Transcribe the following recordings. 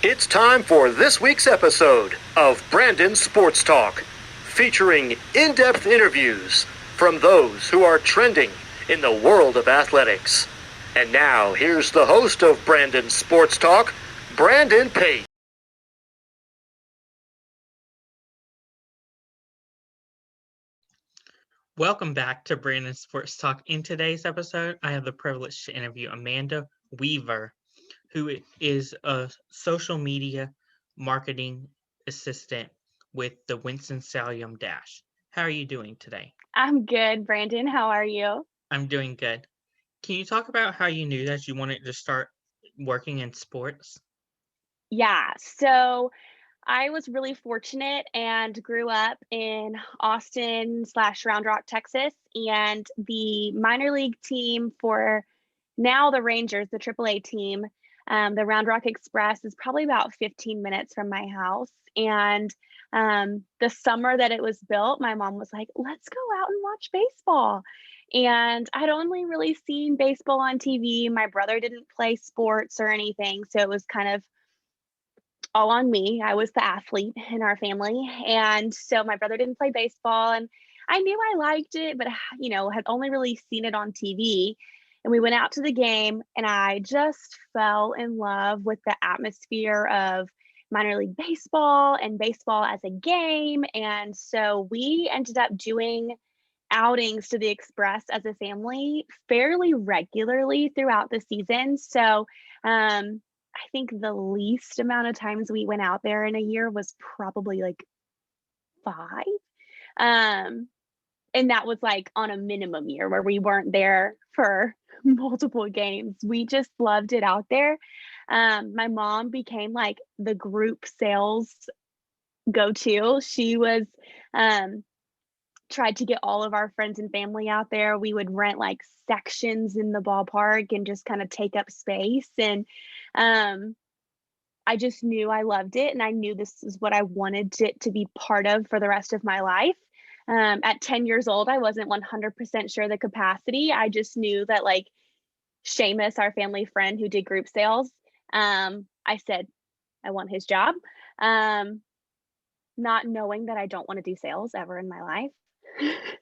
It's time for this week's episode of Brandon Sports Talk, featuring in-depth interviews from those who are trending in the world of athletics. And now, here's the host of Brandon Sports Talk, Brandon Pate. Welcome back to Brandon Sports Talk. In today's episode, I have the privilege to interview Amanda Weaver, who is a social media marketing assistant with the Winston-Salem Dash. How are you doing today? I'm good, Brandon. How are you? I'm doing good. Can you talk about how you knew that you wanted to start working in sports? Yeah, so I was really fortunate and grew up in Austin/Round Rock, Texas, and the minor league team for now the Rangers, the AAA team, the Round Rock Express is probably about 15 minutes from my house. And the summer that it was built, my mom was like, let's go out and watch baseball. And I'd only really seen baseball on TV. My brother didn't play sports or anything. So it was kind of all on me. I was the athlete in our family. And so my brother didn't play baseball. And I knew I liked it, but, had only really seen it on TV. And we went out to the game, and I just fell in love with the atmosphere of minor league baseball and baseball as a game. And so we ended up doing outings to the Express as a family fairly regularly throughout the season. So, I think the least amount of times we went out there in a year was probably like 5. Um, and that was like on a minimum year where we weren't there for multiple games. We just loved it out there. My mom became like the group sales go-to. She was tried to get all of our friends and family out there. We would rent like sections in the ballpark and just kind of take up space. And I just knew I loved it, and I knew this is what I wanted it to be part of for the rest of my life. At 10 years old, I wasn't 100% sure the capacity. I just knew that, like, Seamus, our family friend who did group sales, I said, I want his job, um, not knowing that I don't want to do sales ever in my life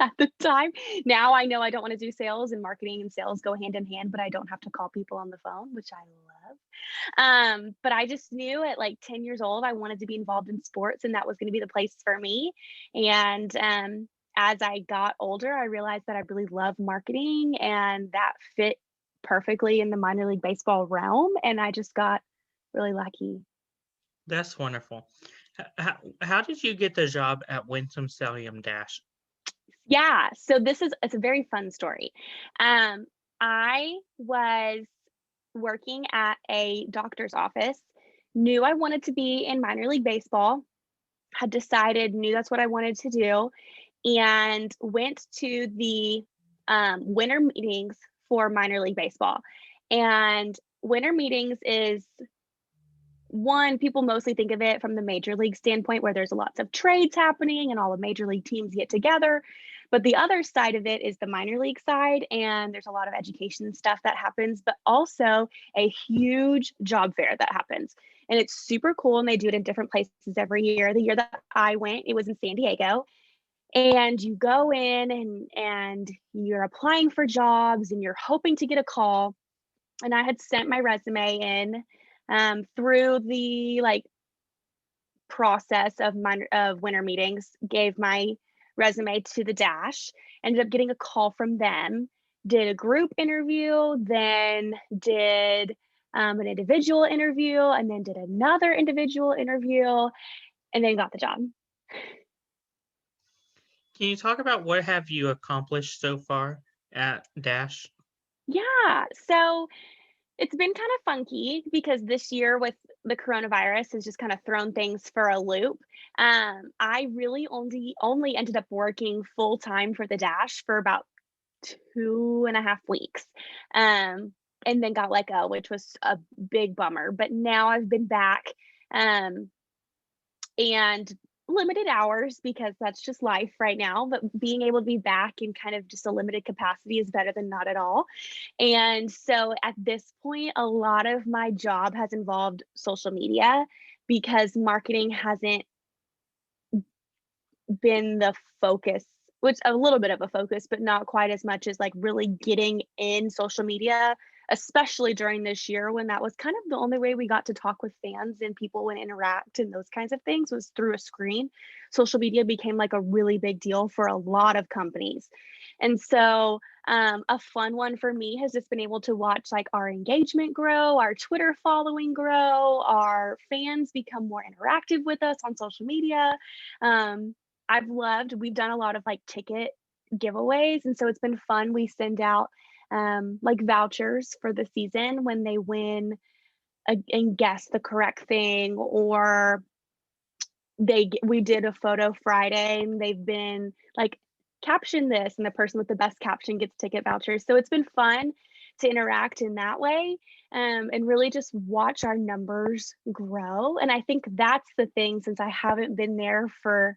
at the time. Now I know I don't want to do sales, and marketing and sales go hand in hand, but I don't have to call people on the phone, which I love. But I just knew at like 10 years old, I wanted to be involved in sports, and that was going to be the place for me. And as I got older, I realized that I really love marketing, and that fit perfectly in the minor league baseball realm. And I just got really lucky. That's wonderful. How did you get the job at Winston-Salem Dash? Yeah, so it's a very fun story. I was working at a doctor's office, knew I wanted to be in minor league baseball, had decided, knew that's what I wanted to do, and went to the winter meetings for minor league baseball. And winter meetings is one, people mostly think of it from the major league standpoint, where there's lots of trades happening and all the major league teams get together. But the other side of it is the minor league side, and there's a lot of education stuff that happens, but also a huge job fair that happens. And it's super cool, and they do it in different places every year. The year that I went, it was in San Diego. And you go in, and you're applying for jobs, and you're hoping to get a call. And I had sent my resume in through the like process of winter meetings, gave my resume to the Dash, ended up getting a call from them, did a group interview, then did an individual interview, and then did another individual interview, and then got the job. Can you talk about what have you accomplished so far at Dash? Yeah, so it's been kind of funky because this year with the coronavirus has just kind of thrown things for a loop. I really only ended up working full time for the Dash for about 2.5 weeks, and then got let go, which was a big bummer. But now I've been back, and limited hours because that's just life right now, but being able to be back in kind of just a limited capacity is better than not at all. And so at this point, a lot of my job has involved social media because marketing hasn't been the focus, which a little bit of a focus, but not quite as much as like really getting in social media, especially during this year when that was kind of the only way we got to talk with fans and people and interact and those kinds of things was through a screen. Social media became like a really big deal for a lot of companies. And so a fun one for me has just been able to watch like our engagement grow, our Twitter following grow, our fans become more interactive with us on social media. We've done a lot of like ticket giveaways. And so it's been fun. We send out like vouchers for the season when they win and guess the correct thing, or we did a photo Friday and they've been like, caption this, and the person with the best caption gets ticket vouchers. So it's been fun to interact in that way, and really just watch our numbers grow. And I think that's the thing, since I haven't been there for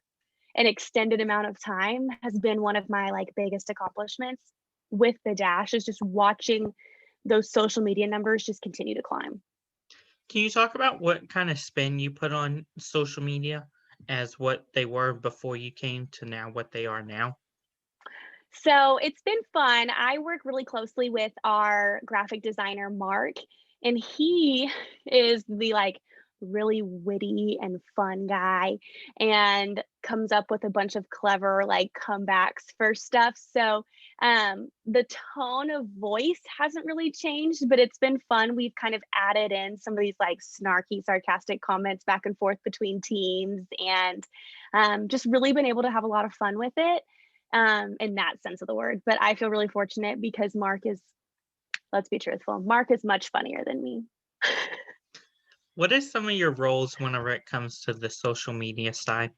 an extended amount of time, has been one of my like biggest accomplishments with the Dash, is just watching those social media numbers just continue to climb. Can you talk about what kind of spin you put on social media as what they were before you came to now what they are now? So it's been fun. I work really closely with our graphic designer, Mark, and he is the like really witty and fun guy and comes up with a bunch of clever like comebacks for stuff. So the tone of voice hasn't really changed, but it's been fun. We've kind of added in some of these like snarky, sarcastic comments back and forth between teams, and just really been able to have a lot of fun with it, in that sense of the word. But I feel really fortunate because let's be truthful, Mark is much funnier than me. What are some of your roles whenever it comes to the social media side?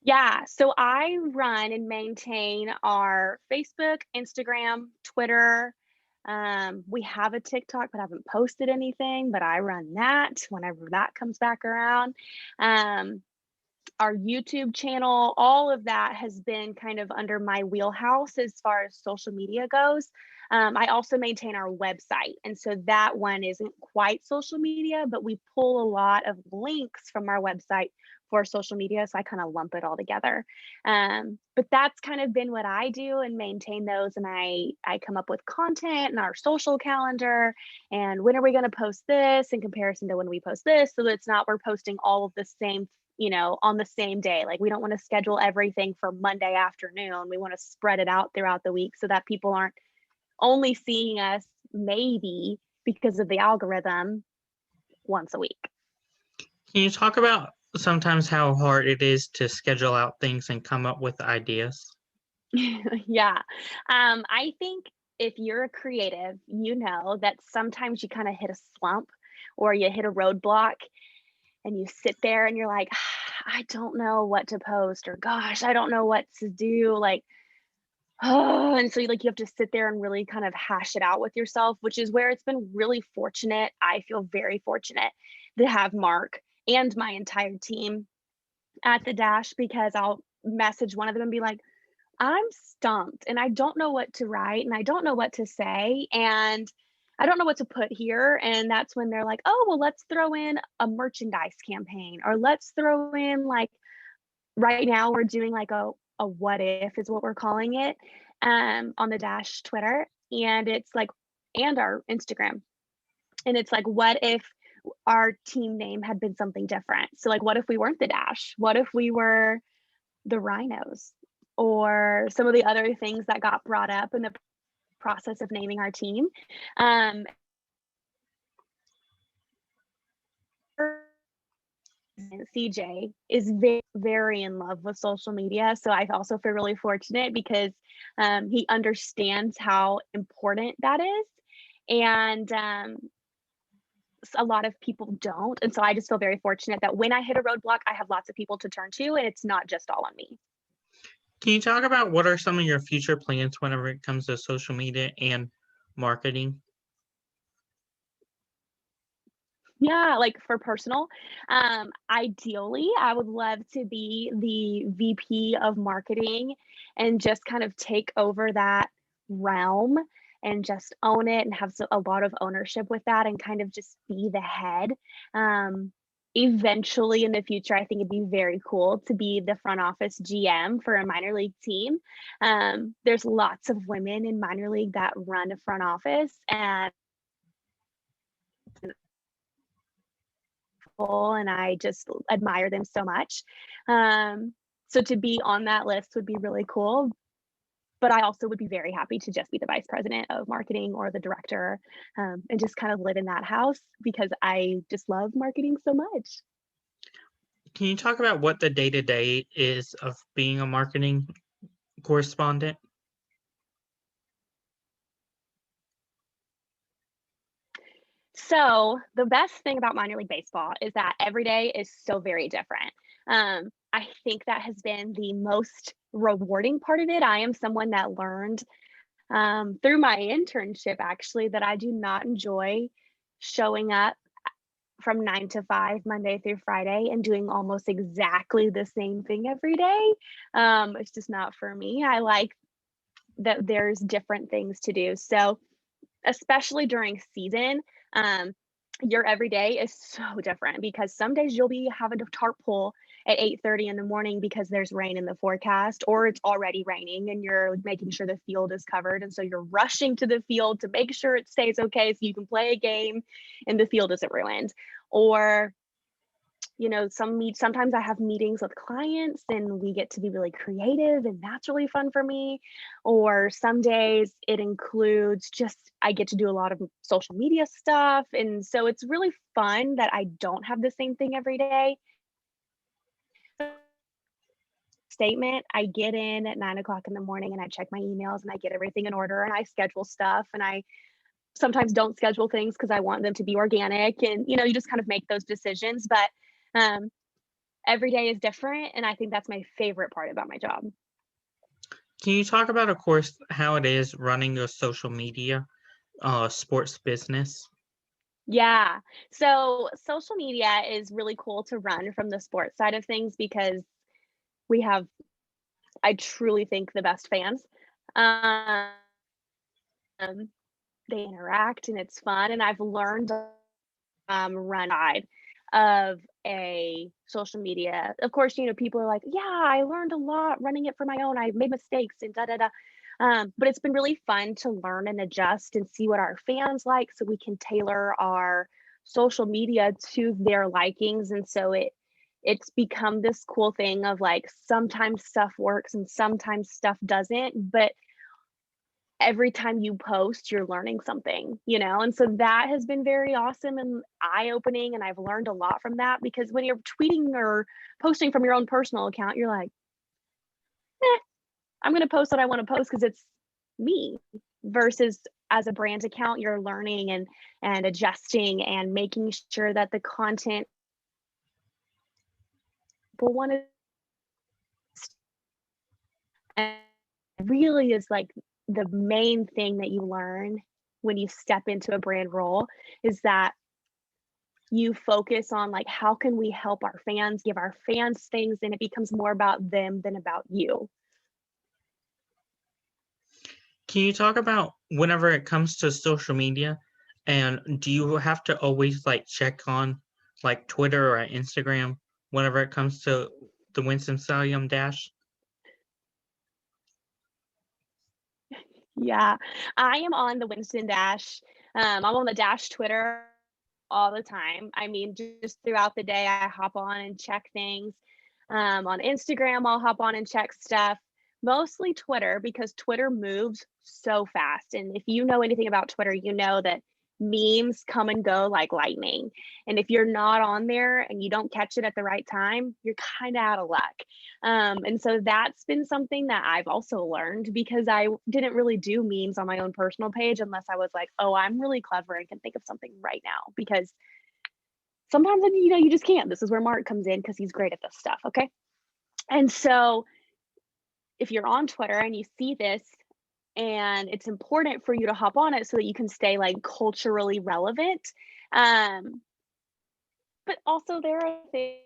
Yeah, so I run and maintain our Facebook, Instagram, Twitter. We have a TikTok, but I haven't posted anything, but I run that whenever that comes back around. Our YouTube channel, all of that has been kind of under my wheelhouse as far as social media goes. I also maintain our website. And so that one isn't quite social media, but we pull a lot of links from our website for social media. So I kind of lump it all together. But that's kind of been what I do and maintain those. And I come up with content in our social calendar. And when are we going to post this in comparison to when we post this? So that it's not we're posting all of the same, on the same day. Like we don't want to schedule everything for Monday afternoon. We want to spread it out throughout the week so that people aren't only seeing us maybe because of the algorithm once a week. Can you talk about sometimes how hard it is to schedule out things and come up with ideas? Yeah. I think if you're a creative, that sometimes you kind of hit a slump or you hit a roadblock and you sit there and you're like, I don't know what to post, or gosh, I don't know what to do. Like, oh, and so you have to sit there and really kind of hash it out with yourself, which is where it's been really fortunate. I feel very fortunate to have Mark and my entire team at the Dash, because I'll message one of them and be like, I'm stumped and I don't know what to write and I don't know what to say and I don't know what to put here. And that's when they're like, oh, well, let's throw in a merchandise campaign, or let's throw in like, right now we're doing like a what if is what we're calling it, on the Dash Twitter, and it's like, and our Instagram. And it's like, what if our team name had been something different? So like, what if we weren't the Dash? What if we were the Rhinos? Or some of the other things that got brought up in the process of naming our team. CJ is very, very in love with social media. So I also feel really fortunate because he understands how important that is. And a lot of people don't. And so I just feel very fortunate that when I hit a roadblock, I have lots of people to turn to, and it's not just all on me. Can you talk about what are some of your future plans whenever it comes to social media and marketing? Yeah, like for personal, ideally, I would love to be the VP of marketing and just kind of take over that realm and just own it and have a lot of ownership with that and kind of just be the head. Um, Eventually in the future, I think it'd be very cool to be the front office GM for a minor league team. There's lots of women in minor league that run a front office, and I just admire them so much. So to be on that list would be really cool. But I also would be very happy to just be the vice president of marketing or the director, and just kind of live in that house because I just love marketing so much. Can you talk about what the day-to-day is of being a marketing correspondent? So the best thing about minor league baseball is that every day is so very different. I think that has been the most rewarding part of it. I am someone that learned through my internship actually that I do not enjoy showing up from 9 to 5 Monday through Friday and doing almost exactly the same thing every day. It's just not for me. I like that there's different things to do. So especially during season, um, your everyday is so different because some days you'll be having to tarp pull at 8:30 in the morning because there's rain in the forecast or it's already raining and you're making sure the field is covered. And so you're rushing to the field to make sure it stays okay so you can play a game and the field isn't ruined. Or sometimes I have meetings with clients and we get to be really creative and that's really fun for me. Or some days it includes just I get to do a lot of social media stuff. And so it's really fun that I don't have the same thing every day. Statement, I get in at 9 o'clock in the morning and I check my emails and I get everything in order and I schedule stuff and I sometimes don't schedule things because I want them to be organic. And you just kind of make those decisions. But um, every day is different, and I think that's my favorite part about my job. Can you talk about, of course, how it is running a social media sports business? Yeah. So social media is really cool to run from the sports side of things because we have, I truly think, the best fans. Um, they interact and it's fun, and I've learned run side of a social media. Of course, people are like, yeah, I learned a lot running it for my own. I made mistakes and da da da. But it's been really fun to learn and adjust and see what our fans like so we can tailor our social media to their likings. And so it's become this cool thing of like sometimes stuff works and sometimes stuff doesn't, but every time you post, you're learning something. And so that has been very awesome and eye-opening. And I've learned a lot from that because when you're tweeting or posting from your own personal account, you're like, I'm going to post what I want to post because it's me versus as a brand account, you're learning and adjusting and making sure that the content people want to and really is like the main thing that you learn when you step into a brand role is that you focus on like how can we help our fans, give our fans things, and it becomes more about them than about you. Can you talk about whenever it comes to social media, and do you have to always like check on like Twitter or Instagram whenever it comes to the Winston-Salem Dash? Yeah, I am on the Winston Dash. I'm on the Dash Twitter all the time. I mean, just throughout the day, I hop on and check things. On Instagram, I'll hop on and check stuff. Mostly Twitter because Twitter moves so fast. And if you know anything about Twitter, you know that memes come and go like lightning. And if you're not on there and you don't catch it at the right time, you're kind of out of luck. And so that's been something that I've also learned because I didn't really do memes on my own personal page unless I was like, oh, I'm really clever and can think of something right now. Because sometimes, you just can't. This is where Mark comes in because he's great at this stuff. Okay. And so if you're on Twitter and you see this, and it's important for you to hop on it so that you can stay like culturally relevant. But also there are things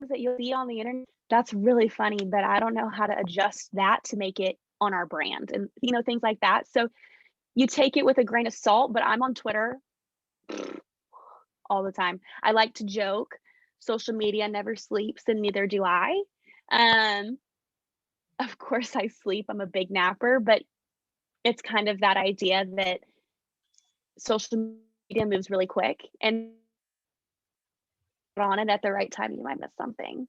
that you'll see on the internet that's really funny, but I don't know how to adjust that to make it on our brand and, things like that. So you take it with a grain of salt, but I'm on Twitter all the time. I like to joke. Social media never sleeps, and neither do I. Um, of course, I sleep. I'm a big napper, but it's kind of that idea that social media moves really quick, and on it at the right time, you might miss something.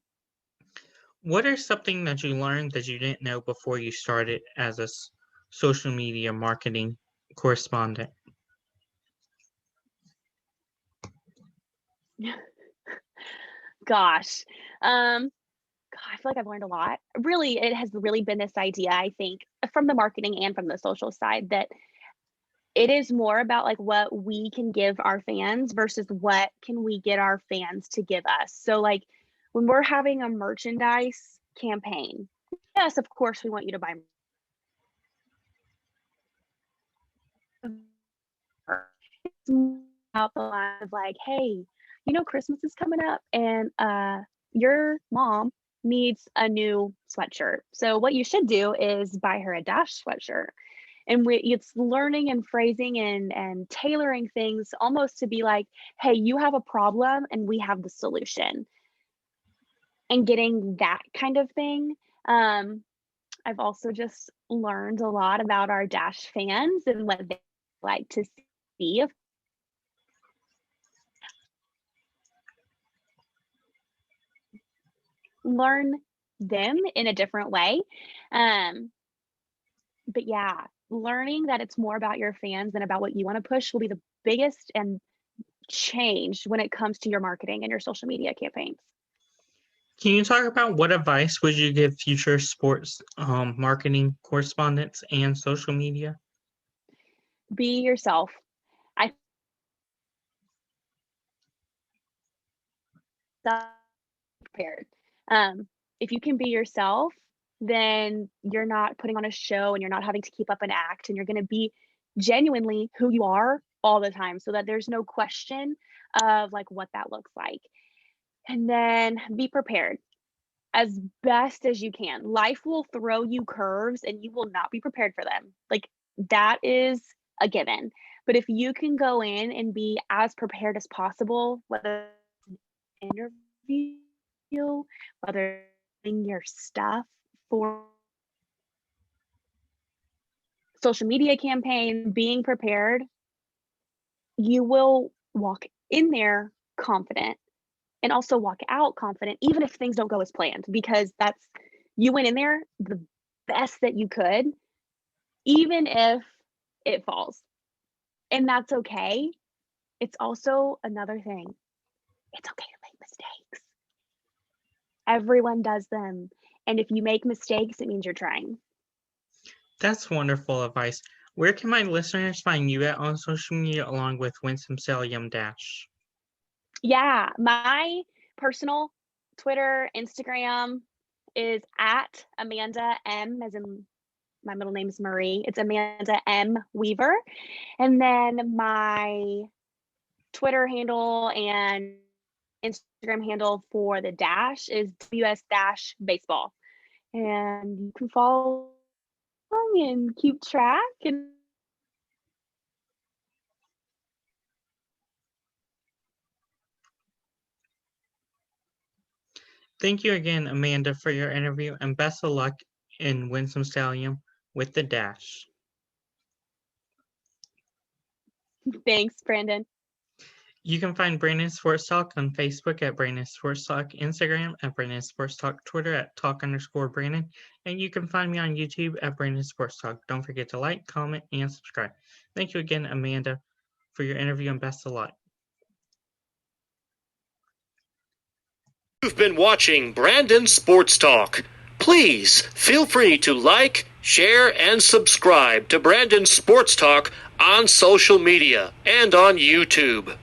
What is something that you learned that you didn't know before you started as a social media marketing correspondent? Gosh, God, I feel like I've learned a lot. Really, it has really been this idea, I think, from the marketing and from the social side, that it is more about like what we can give our fans versus what can we get our fans to give us. So like when we're having a merchandise campaign, yes, of course we want you to buy. It's about the line of like, hey, Christmas is coming up and your mom needs a new sweatshirt. So what you should do is buy her a Dash sweatshirt. And it's learning and phrasing and tailoring things almost to be like, hey, you have a problem and we have the solution. And getting that kind of thing. I've also just learned a lot about our Dash fans and what they like to see. Learn them in a different way. But yeah, learning that it's more about your fans than about what you want to push will be the biggest and change when it comes to your marketing and your social media campaigns. Can you talk about what advice would you give future sports marketing correspondents and social media? Be yourself. I prepared. If you can be yourself, then you're not putting on a show and you're not having to keep up an act, and you're going to be genuinely who you are all the time so that there's no question of like what that looks like. And then be prepared as best as you can. Life will throw you curves and you will not be prepared for them. Like that is a given. But if you can go in and be as prepared as possible, whether it's an interview, whether in your stuff for social media campaign, being prepared, you will walk in there confident and also walk out confident, even if things don't go as planned, because you went in there the best that you could, even if it falls. And that's okay. It's also another thing. It's okay to make mistakes. Everyone does them. And if you make mistakes, it means you're trying. That's wonderful advice. Where can my listeners find you at on social media along with Winston-Salem Dash? Yeah, my personal Twitter, Instagram is at Amanda M, as in my middle name is Marie. It's Amanda M Weaver. And then my Twitter handle and Instagram handle for the Dash is WS Dash Baseball. And you can follow along and keep track. And Thank you again, Amanda, for your interview, and best of luck in Winston-Salem with the Dash. thanks, Brandon. You can find Brandon Sports Talk on Facebook at Brandon Sports Talk, Instagram at Brandon Sports Talk, Twitter at Talk_Brandon, and you can find me on YouTube at Brandon Sports Talk. Don't forget to like, comment, and subscribe. Thank you again, Amanda, for your interview, and best of luck. You've been watching Brandon Sports Talk. Please feel free to like, share, and subscribe to Brandon Sports Talk on social media and on YouTube.